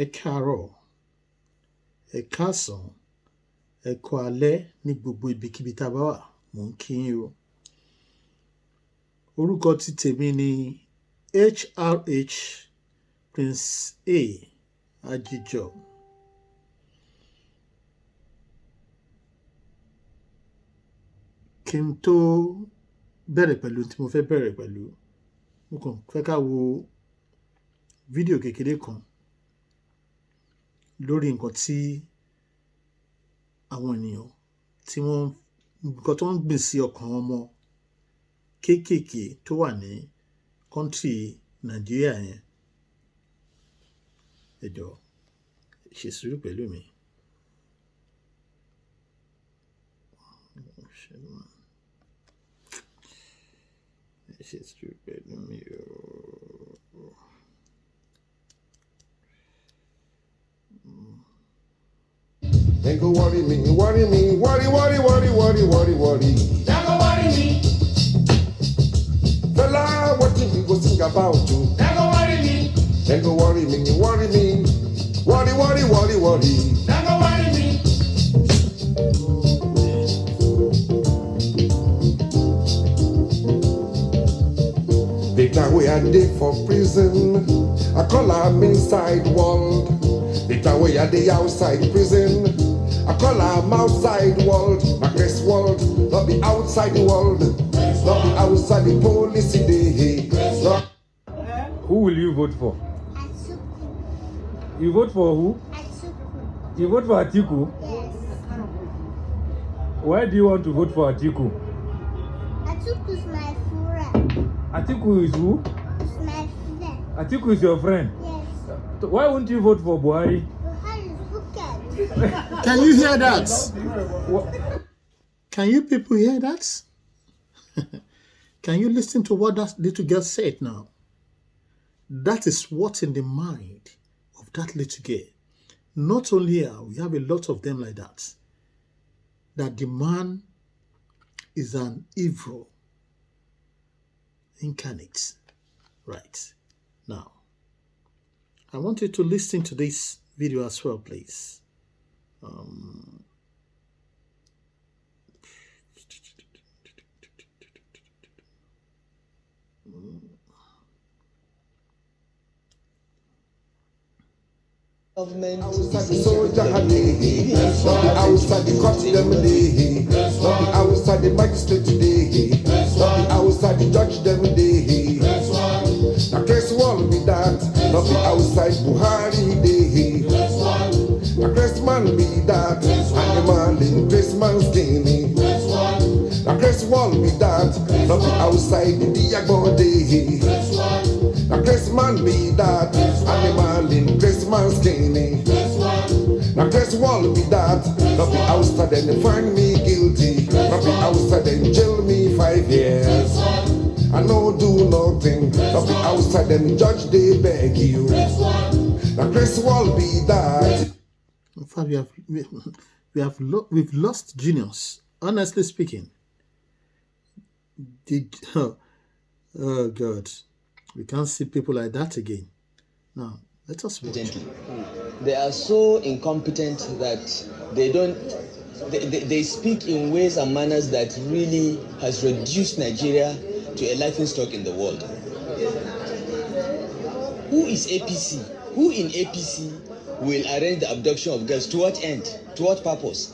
ẹ káàárọ̀, ẹ káàsán, ẹ kú alẹ́ ní gbogbo ibikíbi tá a bá wà. Mò ń kí yín o. Orúkọ ti tèmi ni HRH Prince A. Ajíjọ. Kí n tó bẹ̀rẹ̀ pẹ̀lú tí mo fẹ́ bẹ̀rẹ̀ pẹ̀lú, mo kàn fẹ́ ká wo fídíò kékeré kan lórí nǹkan tí àwọn ènìyàn tí nǹkan tó ń gbìn sí ọkàn ọmọ kéékèèké tó wà ní kọ́ńtì Nàìjíríà yẹn. Ẹ jọ̀ọ́, ṣe sùúrù pẹ̀lú mi. Ṣe sùúrù pẹ̀lú mi o. They go worry me, worry. They go worry me. Fella, what think you go think about you? They go worry me. They go worry me. They go worry me. The time we are day for prison, I call am inside world. The time we are day outside prison, I call am outside world. My guess world, not be outside the world, not be outside the police day. Who will you vote for? Atiku. You vote for who? Atiku. You vote for Atiku? Yes. Why do you want to vote for Atiku? Atiku is my friend. Atiku is who? Is my friend. Atiku is your friend. Yes. Why won't you vote for Buhari? Buhari is wicked. Can you hear that? What? Can you people hear that? Can you listen to what that little girl said now? That is what's in the mind of that little girl. Not only here, we have a lot of them like that. That the man is an evil incarnate. Right. Now, I want you to listen to this video as well, please. Government Outside the soldier day, not the outside the court them day, not the outside the magistrate day, not the outside the judge them day. Now case wall be that, not the outside Buhari day. Now case man be that, and the man in case man skinny. Now case wall be that, not the outside the Diago day. Now case man be that, and the man in case man skinny. Now case wall be that, not be outside and they find me guilty, not be outside and jail me 5 years. I no do nothing, not be outside and judge they beg you. Now case wall be that. In fact, we've lost genius. Honestly speaking, oh God, we can't see people like that again. Now, let us watch. They are so incompetent that they speak in ways and manners that really has reduced Nigeria to a laughingstock in the world. Who is APC? Who in APC will arrange the abduction of girls? To what end? To what purpose?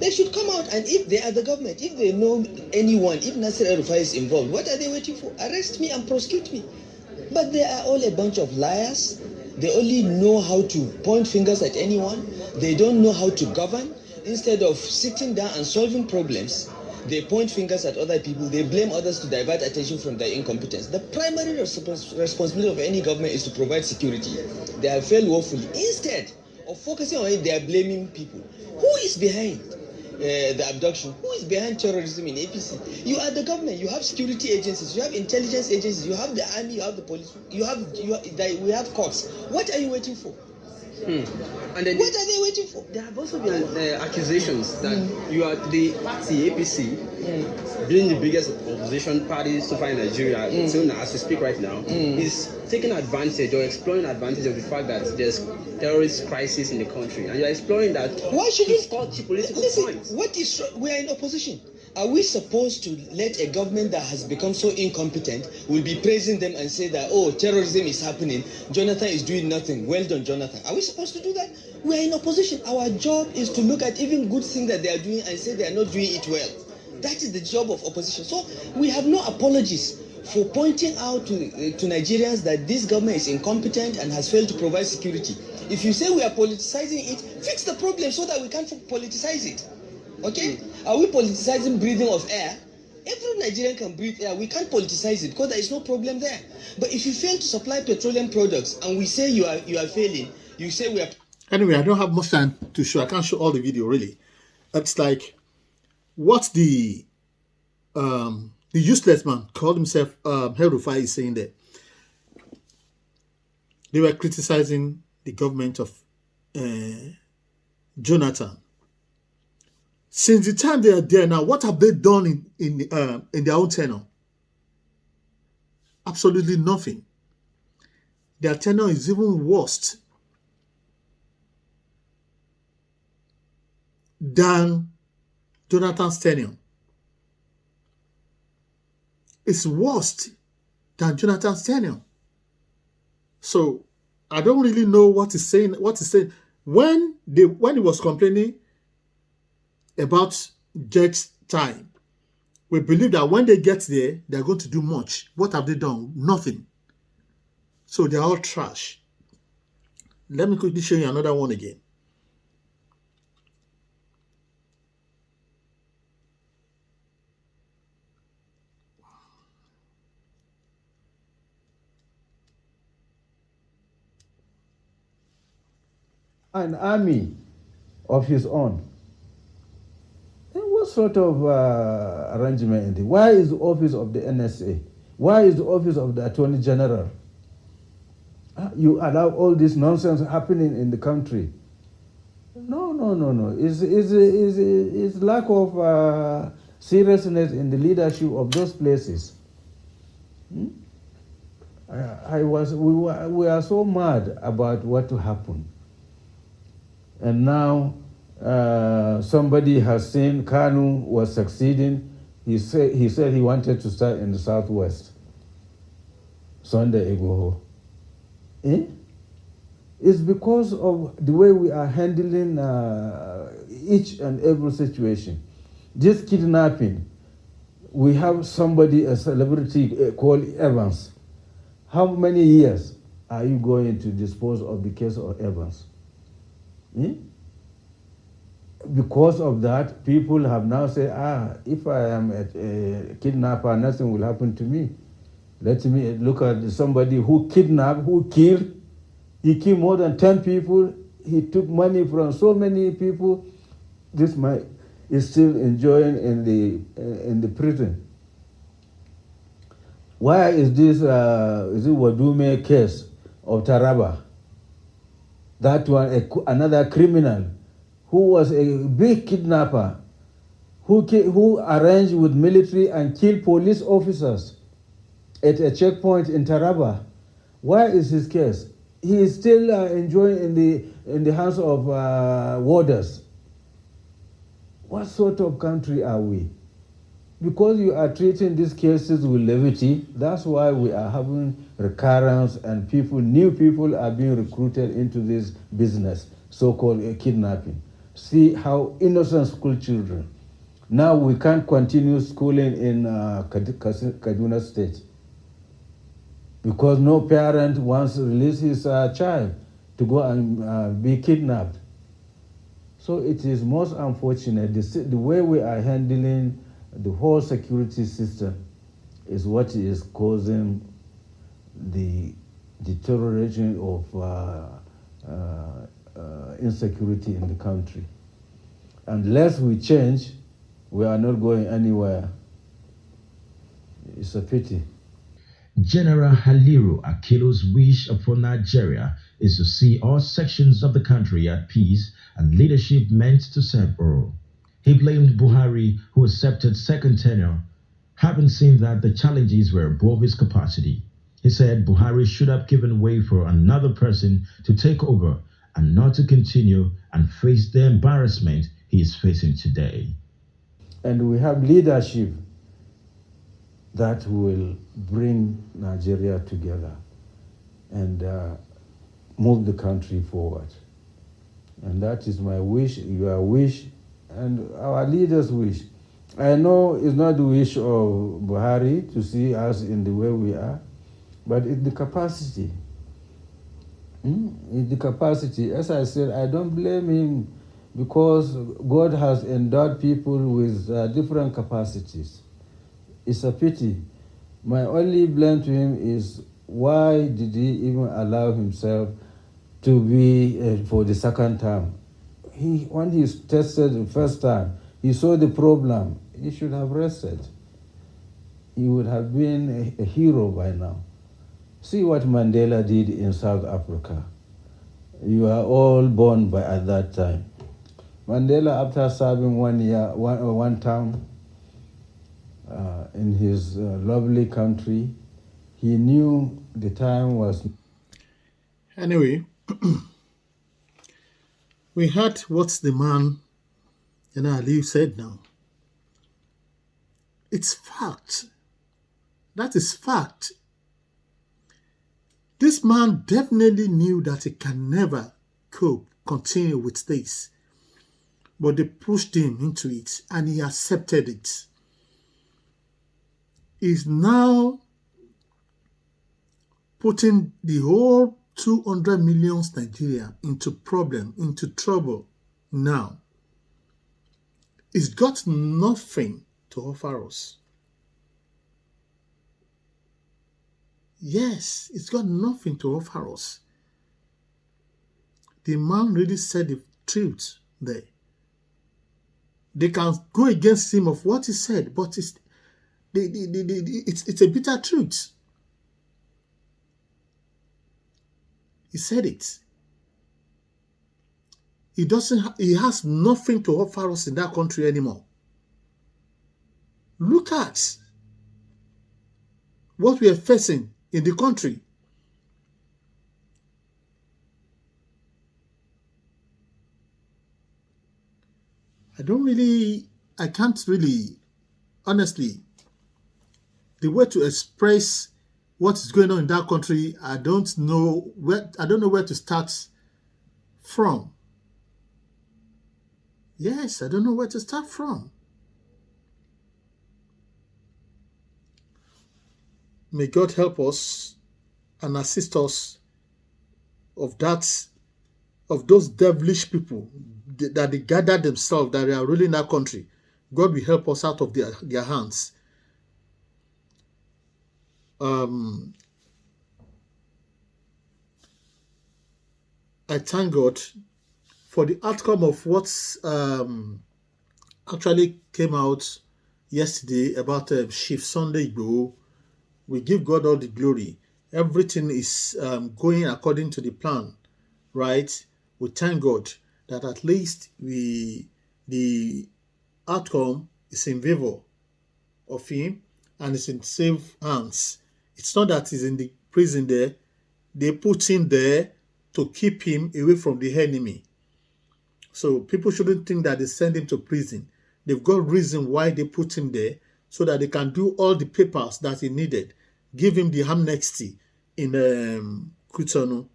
They should come out, and if they are the government, if they know anyone, if Nasir El-Rufai is involved, what are they waiting for? Arrest me and prosecute me. But they are all a bunch of liars. They only know how to point fingers at anyone. They don't know how to govern. Instead of sitting down and solving problems, they point fingers at other people. They blame others to divert attention from their incompetence. The primary responsibility of any government is to provide security. They have failed woefully. Instead of focusing on it, they are blaming people. Who is behind the abduction? Who is behind terrorism in APC? You are the government. You have security agencies. You have intelligence agencies. You have the army. You have the police. We have courts. What are you waiting for? And then What are they waiting for? there have also been accusations that you are the party APC, being the biggest opposition party so far in Nigeria, till now, as we speak right now, is taking advantage or exploring advantage of the fact that there's terrorist crisis in the country, and you're exploring that. Why should to we score political listen? points? What is we are in opposition? Are we supposed to let a government that has become so incompetent will be praising them and say that, oh, terrorism is happening, Jonathan is doing nothing, well done Jonathan? Are we supposed to do that? We are in opposition. Our job is to look at even good things that they are doing and say they are not doing it well. That is the job of opposition. So we have no apologies for pointing out to Nigerians that this government is incompetent and has failed to provide security. If you say we are politicizing it, fix the problem so that we can't politicize it. Okay? Are we politicizing breathing of air? Every Nigerian can breathe air. We can't politicize it because there is no problem there. But if you fail to supply petroleum products and we say you are failing, you say we are. Anyway, I don't have much time to show. I can't show all the video really. It's like what the useless man called himself El-Rufai is saying there. They were criticizing the government of Jonathan. Since the time they are there now, what have they done in their own tenure? Absolutely nothing. Their tenure is even worse than Jonathan's tenure. It's worse than Jonathan's tenure. So I don't really know what he's saying. When he was complaining about Jake's time, we believe that when they get there, they're going to do much. What have they done? Nothing. So they're all trash. Let me quickly show you another one again. An army of his own. And what sort of arrangement is it? Why is the office of the NSA? Why is the office of the Attorney General? You allow all this nonsense happening in the country. No. It's lack of seriousness in the leadership of those places. We are so mad about what happened. And now somebody has seen Kanu was succeeding. He said he wanted to start in the southwest. Sunday Igboho. It's because of the way we are handling each and every situation. This kidnapping, we have somebody, a celebrity called Evans. How many years are you going to dispose of the case of Evans? Because of that, people have now said, if I am a kidnapper, nothing will happen to me. Let me look at somebody who kidnapped, who killed. He killed more than 10 people. He took money from so many people. This man is still enjoying in the prison. Why is this is it Wadume case of Taraba? That one, another criminal who was a big kidnapper, who arranged with military and killed police officers at a checkpoint in Taraba. Where is his case? He is still enjoying in the hands of warders. What sort of country are we? Because you are treating these cases with levity, that's why we are having recurrence and new people are being recruited into this business, so-called kidnapping. See how innocent school children. Now we can't continue schooling in Kaduna State because no parent wants to release his child to go and be kidnapped. So it is most unfortunate. The way we are handling the whole security system is what is causing the deterioration of insecurity in the country. Unless we change, we are not going anywhere. It's a pity. General Haliru Akilu's wish for Nigeria is to see all sections of the country at peace and leadership meant to serve all. He blamed Buhari, who accepted second tenure, having seen that the challenges were above his capacity. He said Buhari should have given way for another person to take over and not to continue and face the embarrassment he is facing today. And we have leadership that will bring Nigeria together and move the country forward. And that is my wish, your wish, and our leaders' wish. I know it's not the wish of Buhari to see us in the way we are, but it's the capacity. It's the capacity. As I said, I don't blame him because God has endowed people with different capacities. It's a pity. My only blame to him is why did he even allow himself to be for the second term? When he tested the first time, he saw the problem. He should have rested. He would have been a hero by now. See what Mandela did in South Africa. You are all born at that time. Mandela, after serving 1 year, one term in his lovely country, he knew the time was. Anyway, we heard what the man, Ali said now. It's fact. That is fact. This man definitely knew that he can never continue with this. But they pushed him into it and he accepted it. He's now putting the whole 200 million Nigeria into trouble now. He's got nothing to offer us. Yes, it's got nothing to offer us. The man really said the truth there. They can go against him of what he said, but it's a bitter truth. He said it. He has nothing to offer us in that country anymore. Look at what we are facing in the country. I can't really, honestly, the way to express what is going on in that country, I don't know where to start from. Yes, I don't know where to start from. May God help us and assist us of those devilish people that they gather themselves, that they are ruling that country. God will help us out of their hands. I thank God for the outcome of what actually came out yesterday about Chief Sunday Igboho. We give God all the glory. Everything is going according to the plan, right? We thank God that at least the outcome is in favor of him and it's in safe hands. It's not that he's in the prison there. They put him there to keep him away from the enemy. So people shouldn't think that they send him to prison. They've got reason why they put him there, so that they can do all the papers that he needed. Give him the amnesty in Kutonu,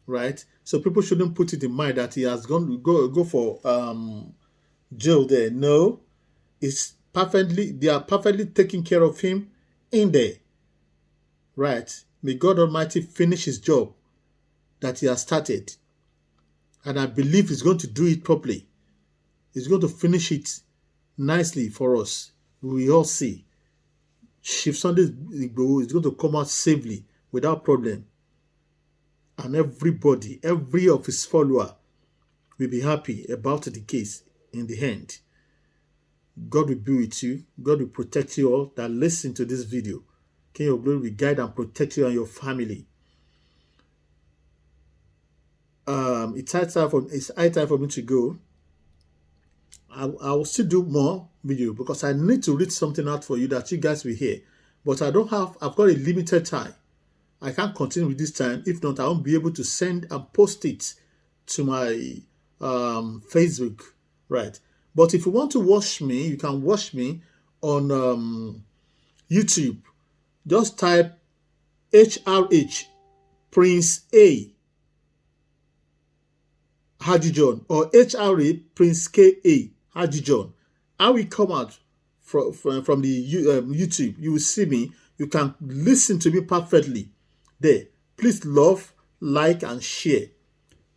right? So people shouldn't put it in mind that he has go for jail there. No, they are perfectly taking care of him in there, right? May God Almighty finish his job that he has started. And I believe he's going to do it properly. He's going to finish it nicely for us. We all see. Chief Sunday Igboho is going to come out safely without problem. And everybody, every of his followers will be happy about the case in the end. God will be with you. God will protect you all that listen to this video. King of Glory will guide and protect you and your family. it's high time for me to go. I will still do more video because I need to read something out for you that you guys will hear. But I've got a limited time. I can't continue with this time. If not, I won't be able to send and post it to my Facebook, right? But if you want to watch me, you can watch me on YouTube. Just type HRH Prince A Haji John or HRA Prince KA Haji John. I will come out from the YouTube. You will see me. You can listen to me perfectly there. Please love, like, and share.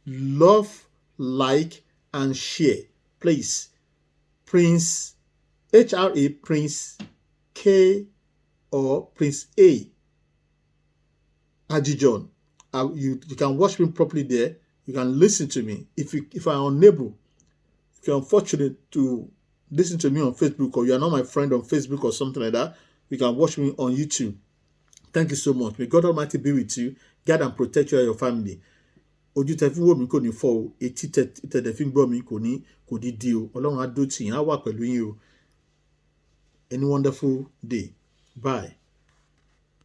Love, like, and share. Please. Prince HRA Prince K or Prince A Haji John. You can watch me properly there. You can listen to me. If I'm unable, if you're unfortunate to listen to me on Facebook or you are not my friend on Facebook or something like that, you can watch me on YouTube. Thank you so much. May God Almighty be with you. Guide and protect you and your family. Ojú tẹ́ fi wò mí kò ní fọ́ o, etí tẹ́ fi gbọ́ mi kò ní di o. Ọlọ́run á dó tì yín, á wà pẹ̀lú yín o. Any wonderful day. Bye.